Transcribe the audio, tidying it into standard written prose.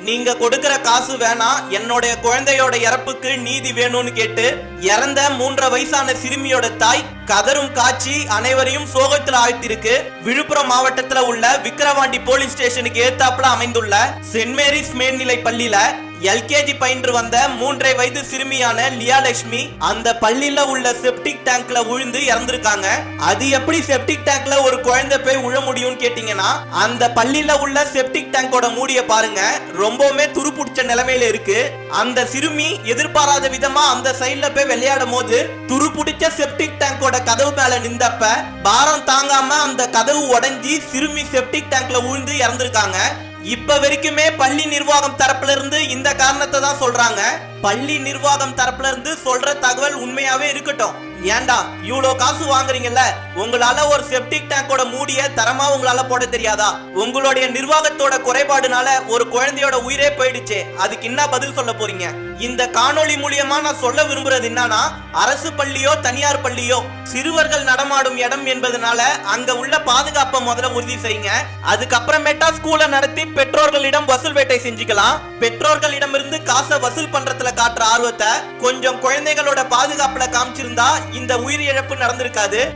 நீங்க கொடுக்கிற காசு வேணாம், என்னுடைய குழந்தையோட இறப்புக்கு நீதி வேணும்னு கேட்டு இறந்த 3.5 வயசான சிறுமியோட தாய் கதரும் காட்சி அனைவரையும் சோகத்தில் ஆழ்த்திருக்கு. விழுப்புரம் மாவட்டத்துல உள்ள விக்கிரவாண்டி போலீஸ் ஸ்டேஷனுக்கு ஏத்தாப்புல அமைந்துள்ள சென்ட் மேரிஸ் மேல்நிலை பள்ளியில எல்கேஜி பயின்று வந்த 3.5 வயது சிறுமியான லியாலட்சுமி அந்த பள்ளியில உள்ள செப்டிக் டேங்க்ல விழுந்து இறந்திருக்காங்க. அது எப்படி செப்டிக் டேங்க்ல ஒரு குழந்தை போய் விழ முடியும்னு கேட்டீங்கன்னா, அந்த பள்ளியில உள்ள செப்டிக் டேங்கோட மூடிய பாருங்க, ரொம்பவுமே துருப்புடிச்ச நிலைமையில இருக்கு. அந்த சிறுமி எதிர்பாராத விதமா அந்த சைட்ல போய் விளையாடும் போது துருப்புடிச்ச செப்டிக் டேங்கோட கதவு மேல நின்றப்ப பாரம் தாங்காம அந்த கதவு உடைஞ்சி சிறுமி செப்டிக் டேங்க்ல விழுந்து இறந்திருக்காங்க. இப்ப வரைக்குமே பள்ளி நிர்வாகம் தரப்புல இருந்து இந்த காரணத்தை தான் சொல்றாங்க. பள்ளி நிர்வாகம் தரப்புல இருந்து சொல்ற தகவல் உண்மையாவே இருக்கட்டும். ஏண்டா இவ்வளோ காசு வாங்குறீங்கல்ல, உங்களால ஒரு செப்டிக் டேங்கோட மூடிய தரமா உங்களால போட தெரியாதா? உங்களுடைய நிர்வாகத்தோட குறைபாடுனால ஒரு குழந்தையோட உயிரே போயிடுச்சு, அதுக்கு என்ன பதில் சொல்ல போறீங்க? இந்த காணொளி மூலியமா நான் சொல்ல விரும்புறது என்னன்னா, அரசு பள்ளியோ தனியார் பள்ளியோ சிறுவர்கள் நடமாடும் இடம் என்பதனால அங்க உள்ள பாதுகாப்பை முதல்ல உறுதி செய்யுங்க. அதுக்கப்புறமேட்டா ஸ்கூலை நடத்தி பெற்றோர்களிடம் வசூல் வேட்டை செஞ்சுக்கலாம். பெற்றோர்களிடம் இருந்து காசை வசூல் பண்றதுல காட்டுற ஆர்வத்தை கொஞ்சம் குழந்தைகளோட பாதுகாப்புல காமிச்சிருந்தா இந்த உயிரிழப்பு நடந்திருக்காது.